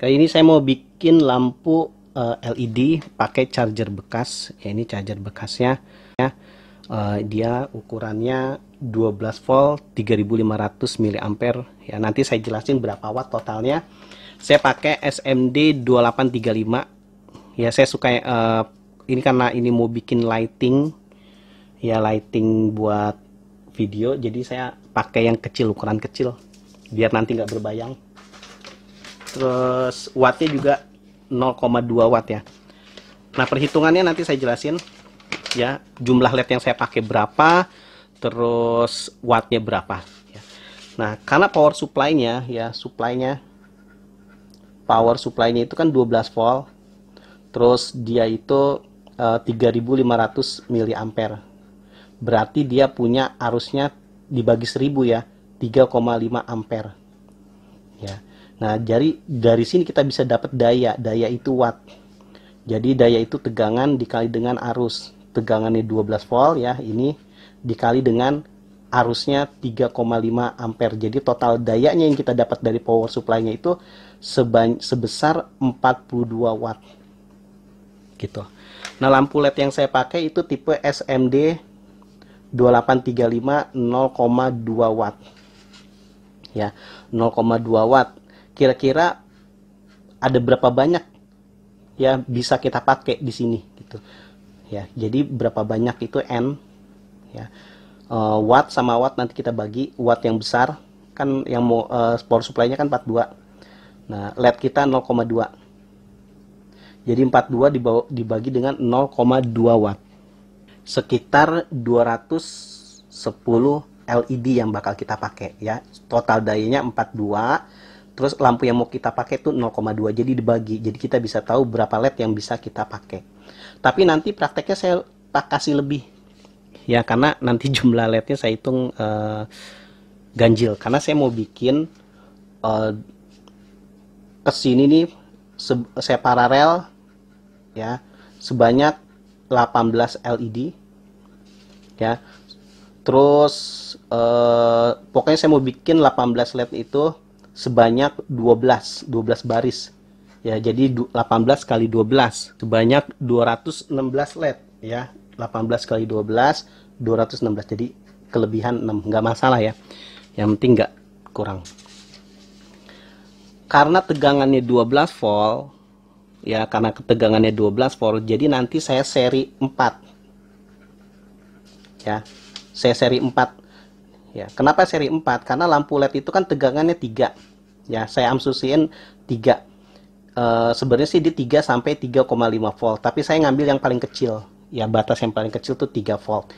Kali ini saya mau bikin lampu LED pakai charger bekas. Ya, ini charger bekasnya. Dia ukurannya 12 volt 3500 mAh. Ya, nanti saya jelasin berapa watt totalnya. Saya pakai SMD 2835. Ya, saya suka ini karena ini mau bikin lighting. Ya, lighting buat video. Jadi saya pakai yang kecil, ukuran kecil, biar nanti nggak berbayang. Terus wattnya juga 0,2 watt ya. Nah, perhitungannya nanti saya jelasin ya, jumlah LED yang saya pakai berapa, terus wattnya berapa ya. Nah, karena power supply-nya ya, power supply-nya itu kan 12 volt, terus dia itu 3500 mAh. Berarti dia punya arusnya dibagi 1000 ya, 3,5 ampere ya. Nah, dari sini kita bisa dapat daya itu watt. Jadi daya itu tegangan dikali dengan arus. Tegangannya 12 volt ya, ini dikali dengan arusnya 3,5 ampere. Jadi total dayanya yang kita dapat dari power supply-nya itu sebesar 42 watt. Gitu. Nah, lampu LED yang saya pakai itu tipe SMD 2835 0,2 watt. Ya, 0,2 watt. Kira-kira ada berapa banyak ya bisa kita pakai di sini gitu ya. Jadi berapa banyak itu N ya. Watt sama watt nanti kita bagi. Watt yang besar kan yang mau power supply-nya kan 42. Nah, LED kita 0,2. Jadi 42 dibagi dengan 0,2 watt. Sekitar 210 LED yang bakal kita pakai ya. Total dayanya 42. Terus lampu yang mau kita pakai itu 0,2, jadi dibagi. Jadi kita bisa tahu berapa LED yang bisa kita pakai. Tapi nanti prakteknya saya kasih lebih. Ya, karena nanti jumlah LED-nya saya hitung ganjil. Karena saya mau bikin kesini nih, saya paralel ya, sebanyak 18 LED. Ya. Terus pokoknya saya mau bikin 18 LED itu sebanyak 12 baris ya. Jadi 18 kali 12 sebanyak 216 LED ya. 18 kali 12 216, jadi kelebihan 6, nggak masalah ya, yang penting nggak kurang. Karena tegangannya 12 volt ya, karena ketegangannya 12 volt, jadi nanti saya seri 4 ya. Saya seri 4 ya. Kenapa seri 4? Karena lampu LED itu kan tegangannya 3 ya. Saya amsusiin 3. Sebenarnya sih di 3 sampai 3,5 volt, tapi saya ngambil yang paling kecil ya. Batas yang paling kecil tuh 3 volt.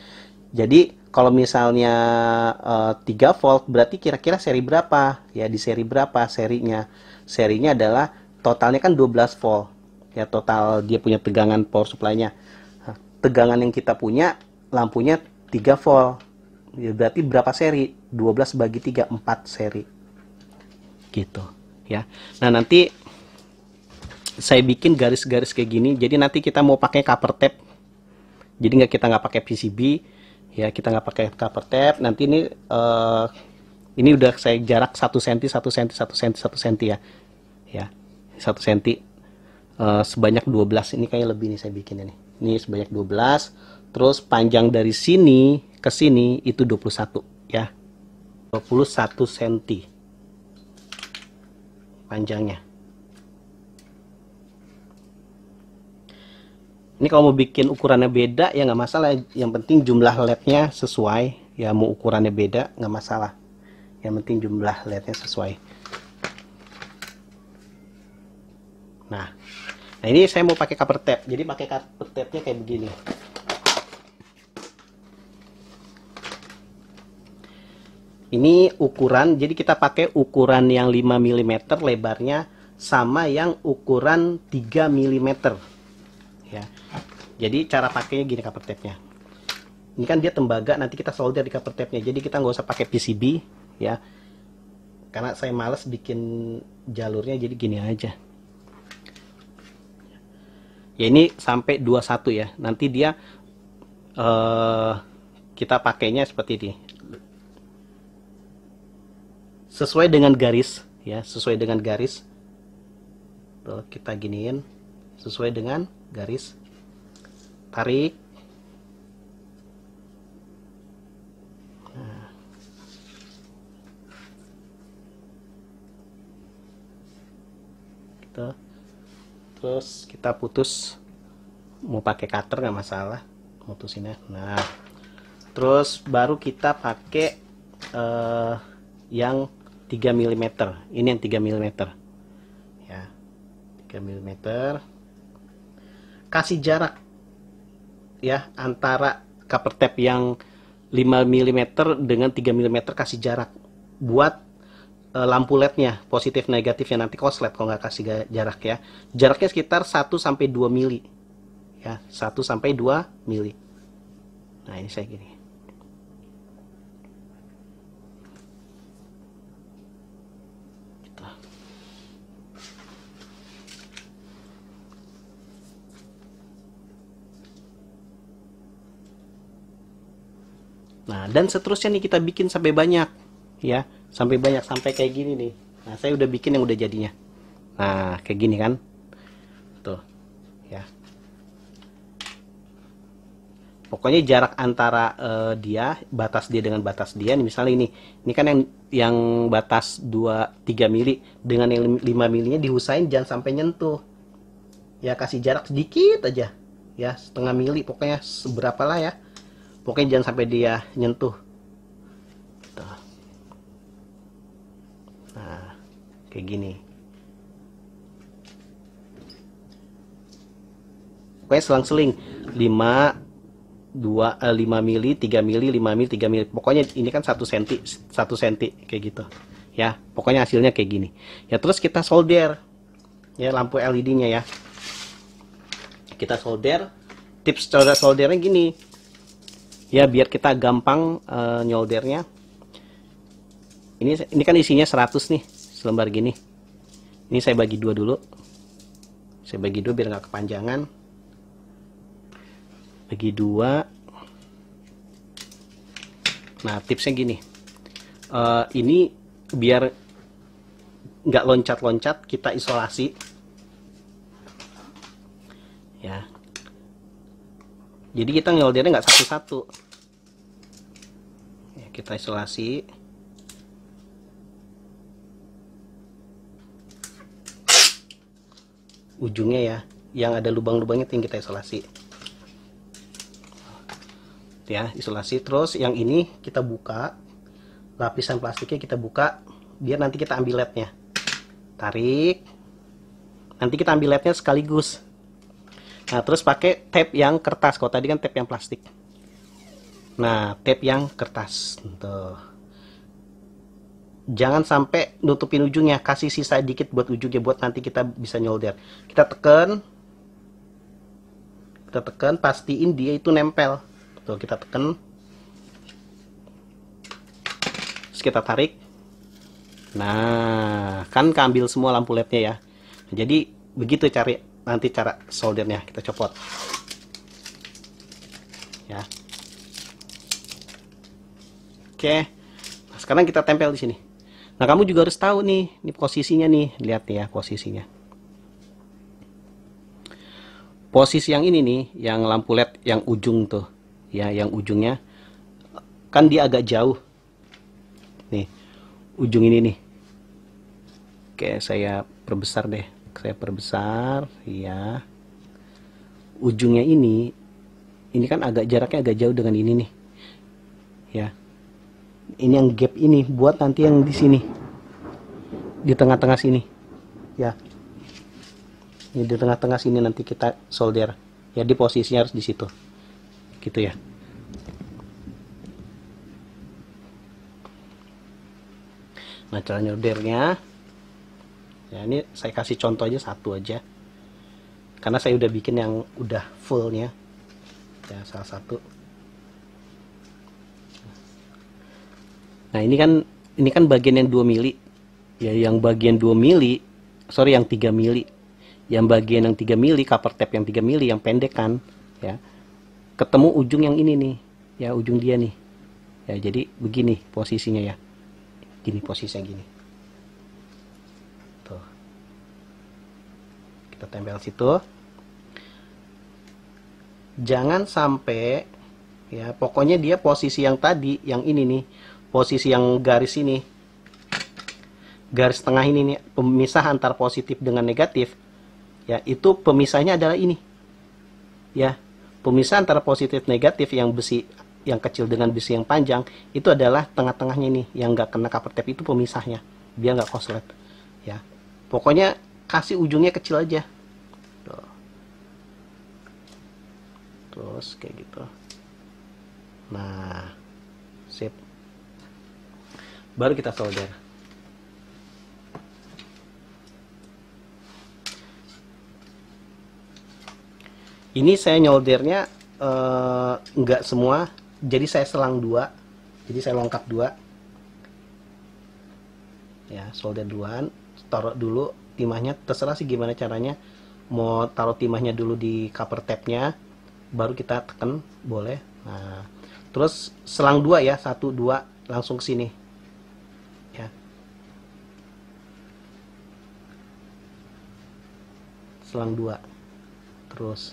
Jadi kalau misalnya 3 volt, berarti kira-kira seri berapa ya? Di seri berapa serinya? Serinya adalah totalnya kan 12 volt ya, total dia punya tegangan power supply-nya. Nah, tegangan yang kita punya lampunya 3 volt ya, berarti berapa seri? 12 bagi 3, 4 seri gitu ya. Nah, nanti saya bikin garis-garis kayak gini. Jadi nanti kita mau pakai cover tape. Jadi kita nggak pakai PCB ya, kita nggak pakai cover tape. Nanti ini udah saya jarak 1 cm 1 cm 1 cm 1 cm ya. Ya, 1 cm sebanyak 12. Ini kayak lebih nih saya bikin ini. Ini sebanyak 12. Terus panjang dari sini ke sini itu 21 ya. 21 cm panjangnya. Ini kalau mau bikin ukurannya beda ya nggak masalah. Yang penting jumlah LED-nya sesuai ya. Mau ukurannya beda nggak masalah. Yang penting jumlah LED-nya sesuai. Nah, ini saya mau pakai cover tape. Jadi pakai cover tape-nya kayak begini. Ini ukuran, jadi kita pakai ukuran yang 5 mm lebarnya sama yang ukuran 3 mm ya. Jadi cara pakainya gini cover tape-nya. Ini kan dia tembaga, nanti kita solder di cover tape-nya. Jadi kita nggak usah pakai PCB ya. Karena saya males bikin jalurnya, jadi gini aja. Ya, ini sampai 21 ya. Nanti dia kita pakainya seperti ini. Sesuai dengan garis ya, sesuai dengan garis. Tuh, kita giniin sesuai dengan garis. Tarik. Nah. Gitu. Terus kita putus. Mau pakai cutter nggak masalah, putusinnya. Nah, terus baru kita pakai yang 3 mm. Ini yang 3 mm. Ya. 3 mm. Kasih jarak ya antara cover tape yang 5 mm dengan 3 mm, kasih jarak buat lampu LED-nya, positif negatifnya. Nanti koslet kalau nggak kasih jarak ya. Jaraknya sekitar 1 sampai 2 mili. Ya, 1 sampai 2 mili. Nah, ini saya gini. Gitu. Nah, dan seterusnya nih kita bikin sampai banyak. Ya, sampai banyak, sampai kayak gini nih. Nah, saya udah bikin yang udah jadinya. Nah, kayak gini kan. Tuh. Ya. Pokoknya jarak antara batas dia dengan batas dia nih, misalnya ini kan yang batas 2-3 mili dengan yang 5 milinya diusahain jangan sampai nyentuh. Ya, kasih jarak sedikit aja. Ya, setengah mili, pokoknya seberapa lah ya. Pokoknya jangan sampai dia nyentuh. Tuh. Nah, kayak gini. Pokoknya selang-seling 5 mili, 3 mili, 5 mili, 3 mili. Pokoknya ini kan 1 senti, 1 senti kayak gitu. Ya, pokoknya hasilnya kayak gini. Ya, terus kita solder. Ya, lampu LED-nya ya. Kita solder. Tips cara soldernya gini. Ya, biar kita gampang nyoldernya. Ini kan isinya 100 nih, selembar gini. Ini saya bagi 2 dulu. Saya bagi 2 biar nggak kepanjangan. Bagi 2. Nah, tipsnya gini. Ini biar nggak loncat-loncat, kita isolasi. Ya. Jadi kita nyoldernya nggak satu-satu. Ya, kita isolasi. Ujungnya ya, yang ada lubang-lubangnya yang kita isolasi. Ya, isolasi. Terus yang ini kita buka, lapisan plastiknya kita buka biar nanti kita ambil LED-nya. Tarik. Nanti kita ambil LED-nya sekaligus. Nah, terus pakai tape yang kertas. Kalau tadi kan tape yang plastik. Nah, tape yang kertas. Tuh. Jangan sampai nutupin ujungnya, kasih sisa dikit buat ujungnya buat nanti kita bisa nyolder. Kita tekan. Pastiin dia itu nempel. Tuh, kita tekan. Terus kita tarik. Nah, kan keambil semua lampu LED-nya ya. Jadi begitu nanti cara soldernya. Kita copot. Ya. Oke. Nah, sekarang kita tempel di sini. Nah, kamu juga harus tahu nih, ini posisinya nih. Lihat nih ya posisinya. Posisi yang ini nih, yang lampu LED yang ujung tuh. Ya, yang ujungnya kan dia agak jauh. Nih, ujung ini nih. Oke, saya perbesar deh. Saya perbesar, ya. Ujungnya ini kan jaraknya agak jauh dengan ini nih. Ya. Ini yang gap ini buat nanti yang di sini. Di tengah-tengah sini. Ya. Ini di tengah-tengah sini nanti kita solder. Ya, di posisinya harus di situ. Gitu ya. Nah, cara nyoldernya, ya ini saya kasih contoh aja satu aja, karena saya udah bikin yang udah fullnya. Ya, salah satu. Nah, ini kan bagian yang 2 mili. Ya, yang bagian 2 mili, sorry yang 3 mili. Yang bagian yang 3 mili, cover tape yang 3 mili yang pendek kan, ya. Ketemu ujung yang ini nih. Ya, ujung dia nih. Ya, jadi begini posisinya ya. Gini posisinya gini. Tuh. kita tempel situ. Jangan sampai, ya pokoknya dia posisi yang tadi, yang ini nih, posisi yang garis ini, garis tengah ini nih, pemisah antar positif dengan negatif, ya itu pemisahnya adalah ini, ya pemisah antara positif negatif yang besi yang kecil dengan besi yang panjang itu adalah tengah-tengahnya nih, yang nggak kena cover tape itu pemisahnya, biar nggak koslet, ya pokoknya kasih ujungnya kecil aja. Tuh. Terus kayak gitu. Nah, sip. Baru kita solder. Ini saya nyoldernya nggak semua, jadi saya selang dua, jadi saya lengkap dua. Ya, solder duluan, taruh dulu timahnya, terserah sih gimana caranya. Mau taruh timahnya dulu di cover tape-nya, baru kita tekan, boleh. Nah, terus selang dua ya, 1, 2, langsung ke sini. Ya. Selang 2. Terus.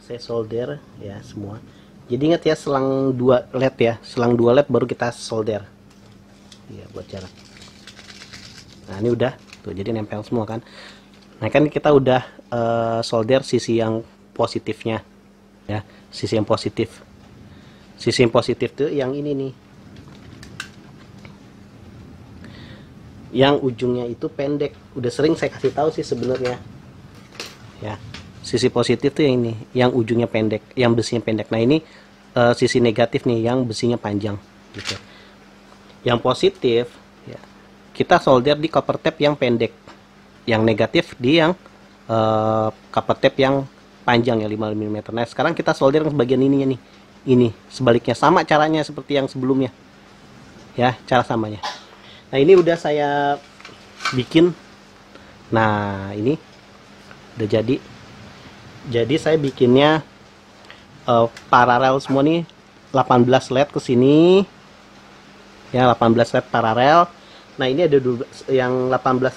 Saya solder ya semua. Jadi ingat ya, selang 2 led ya, selang 2 led baru kita solder. Ya, buat jarak. Nah, ini udah tuh, jadi nempel semua kan. Nah, kan kita udah solder sisi yang positifnya ya, sisi yang positif. Sisi yang positif tuh yang ini nih. Yang ujungnya itu pendek. Udah sering saya kasih tahu sih sebenarnya. Ya. Sisi positif tuh yang ini, yang ujungnya pendek, yang besinya pendek. Nah, ini sisi negatif nih, yang besinya panjang gitu. Yang positif ya, kita solder di copper tape yang pendek. Yang negatif di yang copper tape yang panjang ya, 5 mm. Nah, sekarang kita solder yang bagian ininya nih. Ini sebaliknya, sama caranya seperti yang sebelumnya. Ya, cara samanya. Nah, ini udah saya bikin. Nah, ini udah jadi. Jadi saya bikinnya paralel semua nih, 18 led ke sini. Ya, 18 led paralel. Nah, ini ada yang 18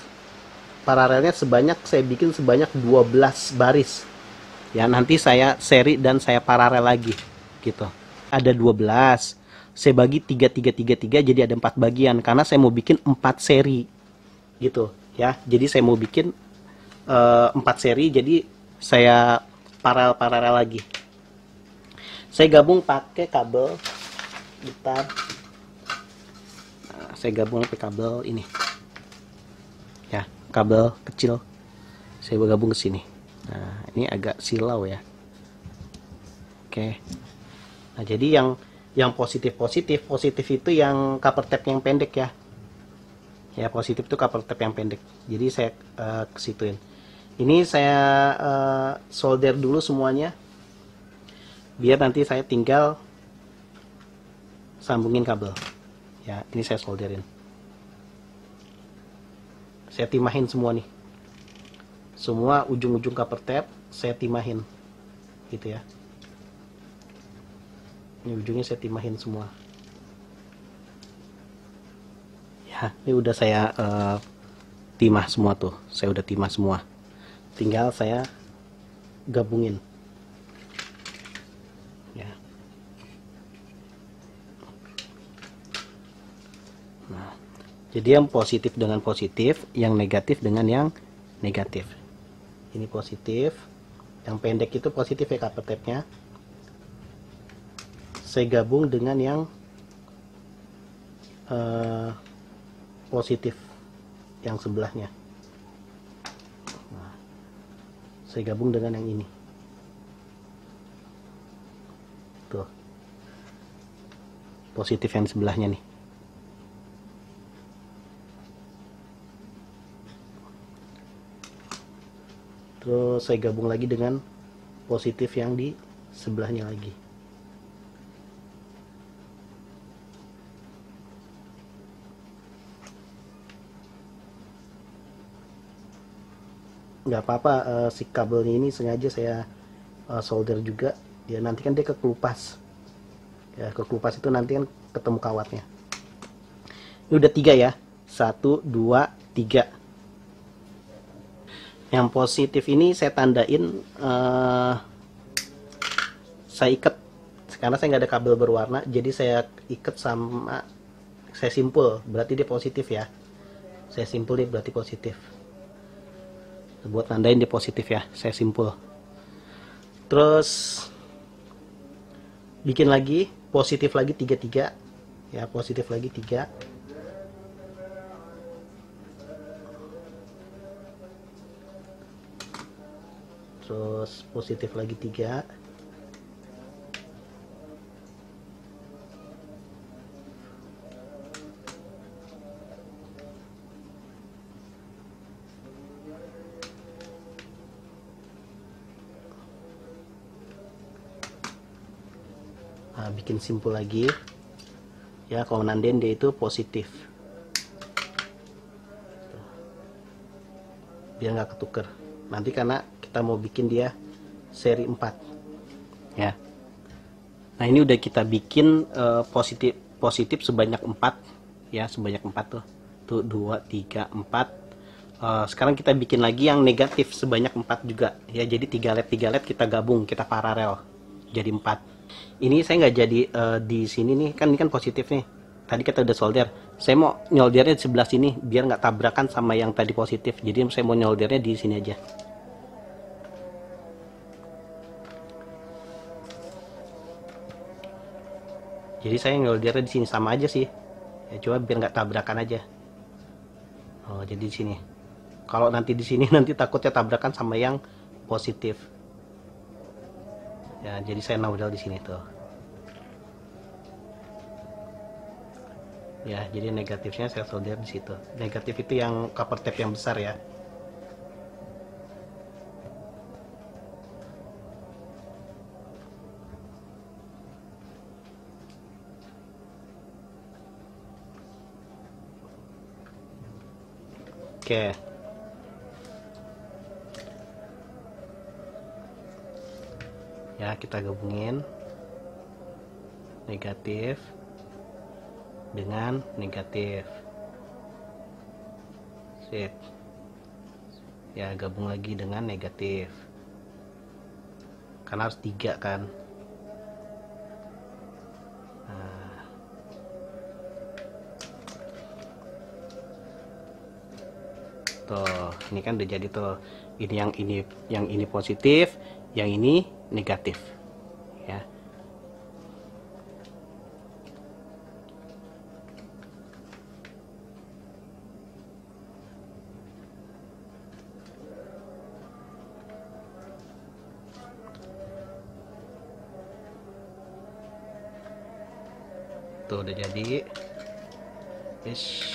paralelnya saya bikin sebanyak 12 baris. Ya, nanti saya seri dan saya paralel lagi gitu. Ada 12. Saya bagi 3 3 3 3, jadi ada 4 bagian karena saya mau bikin 4 seri gitu ya. Jadi saya mau bikin 4 seri, jadi saya paralel lagi. Saya gabung pakai kabel, bentar. Nah, saya gabung pakai kabel ini ya, kabel kecil saya gabung ke sini. Nah, ini agak silau ya. Oke. Nah, jadi yang positif itu yang cover tape yang pendek ya. Ya, positif itu cover tape yang pendek. Jadi saya ke situin. Ini saya solder dulu semuanya. Biar nanti saya tinggal sambungin kabel. Ya, ini saya solderin. Saya timahin semua nih. Semua ujung-ujung cover tape saya timahin. Gitu ya. Ini ujungnya saya timahin semua. Ya, ini udah saya timah semua tuh. Saya udah timah semua. Tinggal saya gabungin. Ya. Nah, jadi yang positif dengan positif, yang negatif dengan yang negatif. Ini positif. Yang pendek itu positif ya cover tape-nya. Saya gabung dengan yang positif yang sebelahnya. Nah, saya gabung dengan yang ini. Tuh, positif yang sebelahnya nih. Terus saya gabung lagi dengan positif yang di sebelahnya lagi. Nggak apa-apa, si kabelnya ini sengaja saya solder juga ya, nanti kan dia kekelupas ya, kekelupas itu nanti kan ketemu kawatnya. Ini udah 3 ya. 1, 2, 3. Yang positif ini saya tandain, saya ikat karena saya nggak ada kabel berwarna, jadi saya ikat sama, saya simpul, berarti dia positif ya. Saya simpul dia berarti positif. Buat nandain dia positif ya, saya simpul. Terus bikin lagi, positif lagi 3 ya, positif lagi 3. Terus positif lagi 3. Nah, bikin simpul lagi ya, kalau nandain dia itu positif biar nggak ketuker nanti, karena kita mau bikin dia seri 4 ya. Nah, ini udah kita bikin positif sebanyak 4 ya, sebanyak 4 tuh 2, 3, 4. Sekarang kita bikin lagi yang negatif sebanyak 4 juga ya, jadi 3 LED kita gabung, kita paralel jadi 4. Ini saya nggak jadi di sini nih, kan ini kan positif nih, tadi kita udah solder, saya mau nyoldernya di sebelah sini biar nggak tabrakan sama yang tadi positif, jadi saya mau nyoldernya di sini aja. Jadi saya nyoldernya di sini sama aja sih ya, coba biar nggak tabrakan aja. Oh, jadi di sini, kalau nanti di sini nanti takutnya tabrakan sama yang positif ya, jadi saya nodal di sini tuh ya, jadi negatifnya saya solder di situ. Negatif itu yang copper tape yang besar ya. Oke. Ya, kita gabungin negatif dengan negatif. Sip. Ya, gabung lagi dengan negatif. Karena harus 3 kan. Nah. Tuh, ini kan udah jadi tuh. Ini yang ini positif, yang ini negatif. Ya. Tuh udah jadi. Yes.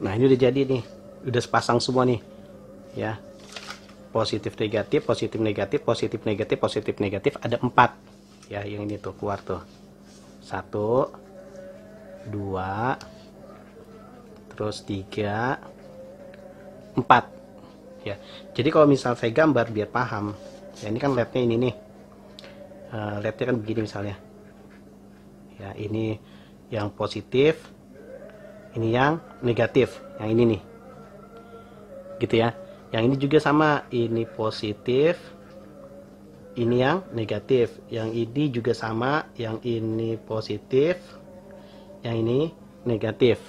Nah, ini udah jadi nih, udah sepasang semua nih ya, positif negatif, positif negatif, positif negatif, positif negatif, ada 4 ya, yang ini tuh keluar tuh 1, 2, terus 3, 4 ya. Jadi kalau misal saya gambar biar paham ya, ini kan LED-nya ini nih, LED-nya kan begini misalnya ya, ini yang positif, ini yang negatif, yang ini nih gitu ya. Yang ini juga sama, ini positif, ini yang negatif, yang ini juga sama, yang ini positif, yang ini negatif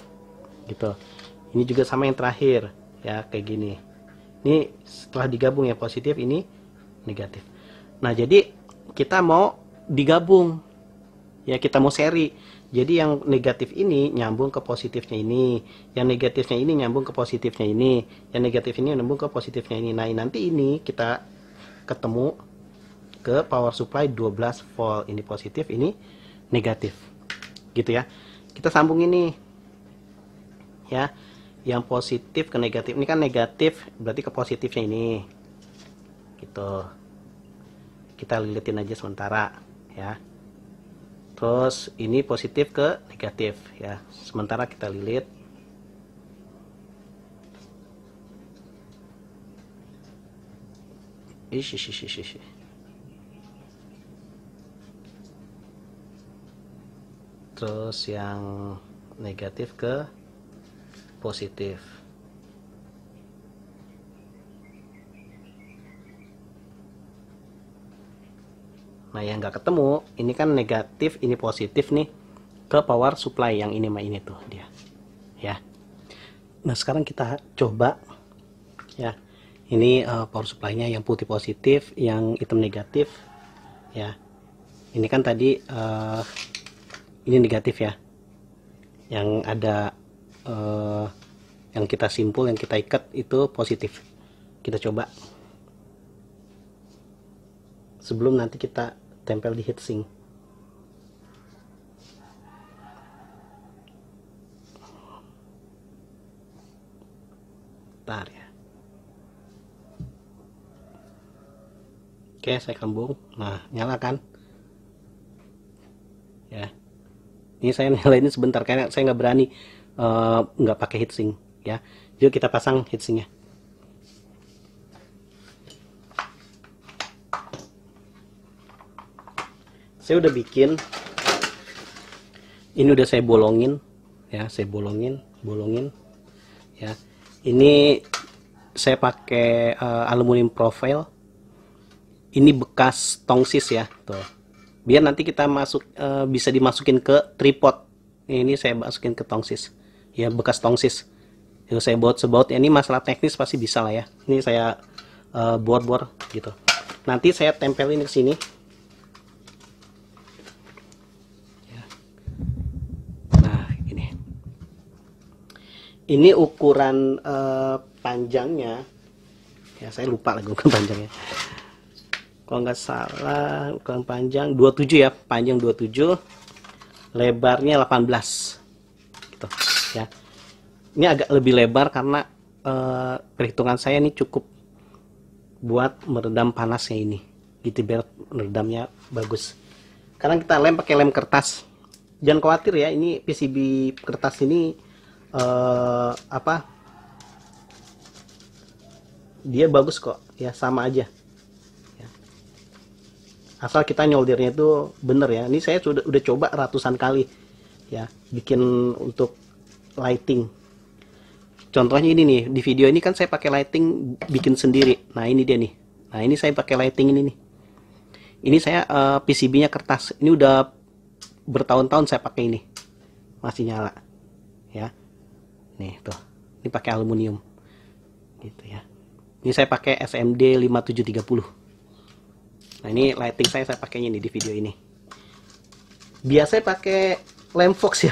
gitu. Ini juga sama yang terakhir ya, kayak gini. Ini setelah digabung ya, positif, ini negatif. Nah, jadi kita mau digabung ya, kita mau seri. Jadi yang negatif ini nyambung ke positifnya ini, yang negatifnya ini nyambung ke positifnya ini, yang negatif ini nyambung ke positifnya ini. Nah, nanti ini kita ketemu ke power supply 12 volt, ini positif, ini negatif gitu ya. Kita sambung ini ya, yang positif ke negatif. Ini kan negatif, berarti ke positifnya ini gitu. Kita lilitin aja sementara ya. Terus ini positif ke negatif ya, sementara kita lilit. Ish, ish, ish, ish, ish. Terus yang negatif ke positif. Nah, yang nggak ketemu, ini kan negatif, ini positif nih, ke power supply yang ini mah ini tuh dia. Ya. Nah, sekarang kita coba ya. Ini power supply-nya yang putih positif, yang hitam negatif. Ya. Ini kan tadi ini negatif ya. Yang ada yang kita simpul, yang kita ikat itu positif. Kita coba. Sebelum nanti kita tempel di heatsink. Bentar ya. Oke, saya kembung. Nah, nyala kan? Ya. Ini saya nyalain sebentar karena saya nggak berani nggak pakai heatsink ya. Yuk kita pasang heatsinknya. Saya udah bikin. Ini udah saya bolongin ya, saya bolongin ya. Ini saya pakai aluminium profile. Ini bekas tongsis ya, tuh. Biar nanti kita masuk bisa dimasukin ke tripod. Ini saya masukin ke tongsis. Ya, bekas tongsis. Itu saya baut ya. Ini masalah teknis pasti bisa lah ya. Ini saya bor gitu. Nanti saya tempelin ke sini. Ya. Nah, ini. Ini ukuran panjangnya. Ya, saya lupa lagi ukuran panjangnya. Kalau nggak salah ukuran panjang 27 ya, panjang 27, lebarnya 18 gitu ya. Ini agak lebih lebar karena perhitungan saya ini cukup buat meredam panasnya ini gitu, biar meredamnya bagus. Sekarang kita lem pakai lem kertas. Jangan khawatir ya, ini PCB kertas ini dia bagus kok ya, sama aja. Asal kita nyoldernya itu bener ya. Ini saya udah coba ratusan kali ya, bikin untuk lighting. Contohnya ini nih, di video ini kan saya pakai lighting bikin sendiri. Nah, ini dia nih. Nah, ini saya pakai lighting ini nih. Ini saya PCB-nya kertas. Ini udah bertahun-tahun saya pakai ini. Masih nyala. Ya. Nih, tuh. Ini pakai aluminium. Gitu ya. Ini saya pakai SMD 5730. Nah, ini lighting saya pakainya nih di video ini. Biasanya pakai lem fox ya.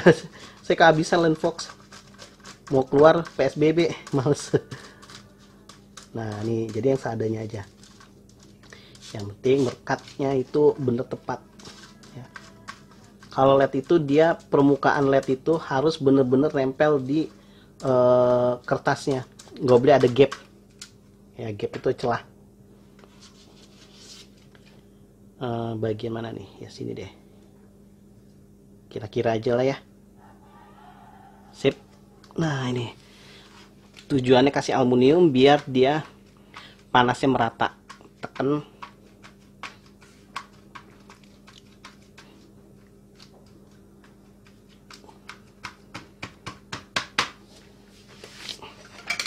Saya kehabisan lem fox. Mau keluar PSBB, males. Nah, ini jadi yang seadanya aja. Yang penting merekatnya itu bener tepat. Ya. Kalau LED itu dia, permukaan LED itu harus bener-bener nempel di kertasnya. Nggak boleh ada gap. Ya, gap itu celah. Bagian mana nih? Ya, sini deh. Kira-kira aja lah ya. Sip. Nah, ini tujuannya kasih aluminium biar dia panasnya merata. Tekan.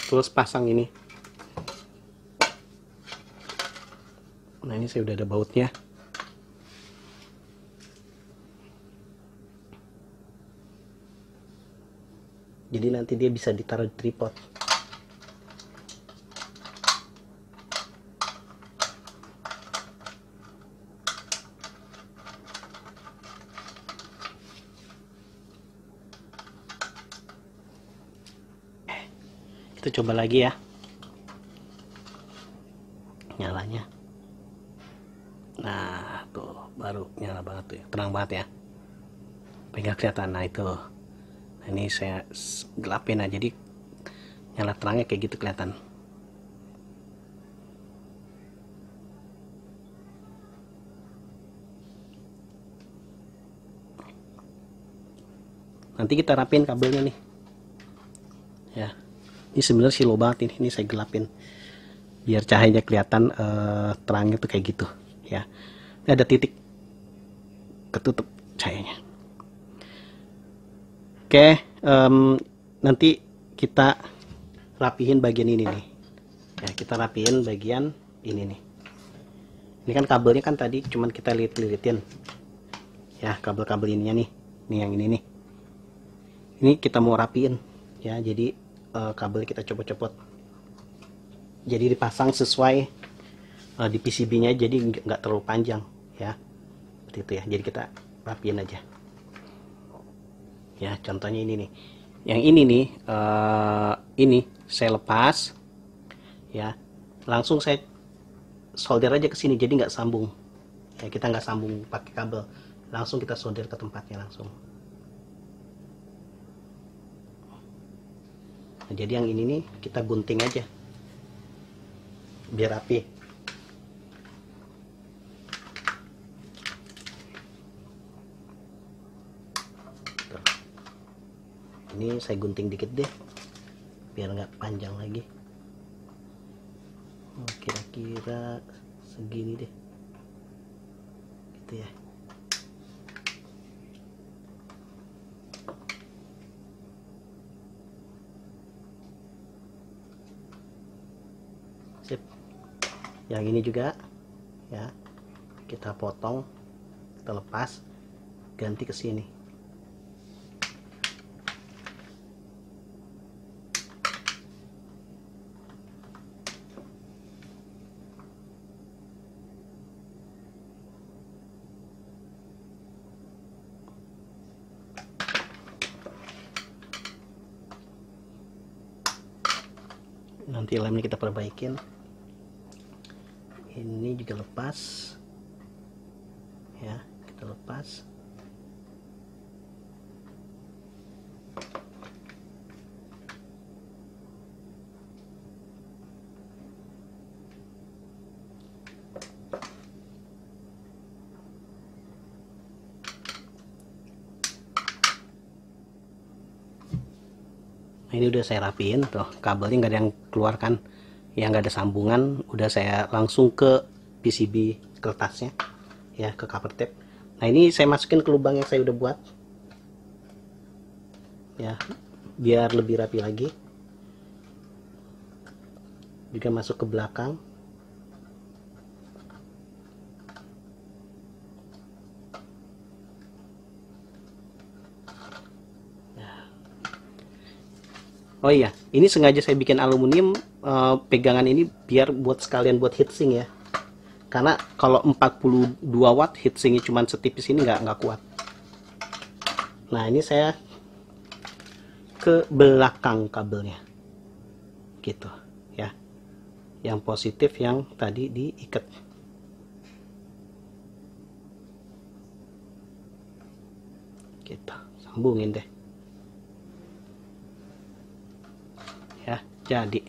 Terus pasang ini. Nah, ini saya udah ada bautnya. Jadi nanti dia bisa ditaruh di tripod. Kita coba lagi ya. Nyalanya. Nah, tuh baru nyala banget tuh ya. Terang banget ya. Pengen kelihatan. Nah, itu. Nah, ini saya gelapin aja, jadi nyala terangnya kayak gitu kelihatan. Nanti kita rapin kabelnya nih. Ya. Ini sebenarnya silo banget ini saya gelapin. biar cahayanya kelihatan terangnya tuh kayak gitu ya. Ini ada titik ketutup cahayanya. Oke, nanti kita rapihin bagian ini nih ya, kita rapihin bagian ini nih. Ini kan kabelnya kan tadi cuman kita lilit-lilitin ya, kabel-kabel ininya nih yang ini nih, ini kita mau rapiin ya. Jadi kabelnya kita copot-copot, jadi dipasang sesuai di PCB-nya, jadi nggak terlalu panjang ya, seperti itu ya. Jadi kita rapiin aja ya. Contohnya ini nih, yang ini nih, ini saya lepas ya, langsung saya solder aja ke sini, jadi nggak sambung ya, kita nggak sambung pakai kabel, langsung kita solder ke tempatnya langsung. Nah, jadi yang ini nih kita gunting aja biar rapi. Tuh. Ini saya gunting dikit deh biar nggak panjang lagi. Kira-kira segini deh gitu ya. Sip. Yang ini juga ya, kita potong, kita lepas, ganti ke sini. Nanti lemnya kita perbaikin. Ini juga lepas ya, kita lepas. Ini udah saya rapiin tuh, kabelnya nggak ada yang keluar kan, yang nggak ada sambungan, udah saya langsung ke PCB kertasnya ya, ke cover tape. Nah ini saya masukin ke lubang yang saya udah buat ya, biar lebih rapi lagi. Juga masuk ke belakang. Oh iya, ini sengaja saya bikin aluminium pegangan ini biar buat sekalian buat heatsink ya. Karena kalau 42 watt heatsinknya cuma setipis ini nggak kuat. Nah ini saya ke belakang kabelnya, gitu ya. Yang positif yang tadi diikat. Kita sambungin deh. Ya, jadi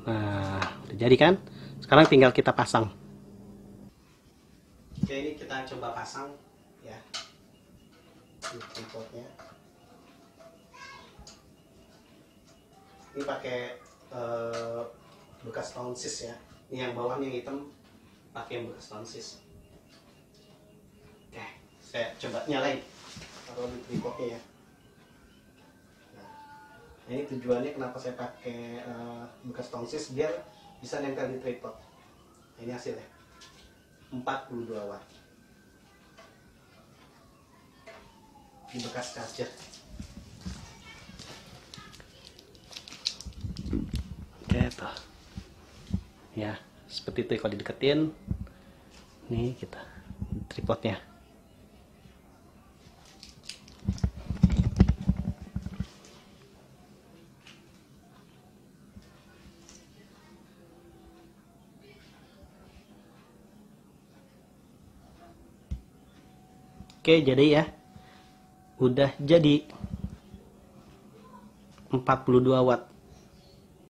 nah udah jadi kan, sekarang tinggal kita pasang. Oke, ini kita coba pasang ya tripodnya. Ini pakai bekas tongsis ya, ini yang bawahnya yang hitam pakai yang bekas tongsis. Oke, saya coba nyalain, taruh di tripodnya ya. Ini tujuannya kenapa saya pakai bekas tongsis, biar bisa nempel di tripod. Nah, ini hasilnya 42 watt di bekas charger. Oke tuh ya, seperti itu kalau dideketin. Nih kita tripodnya. Oke, jadi ya udah jadi 42 watt.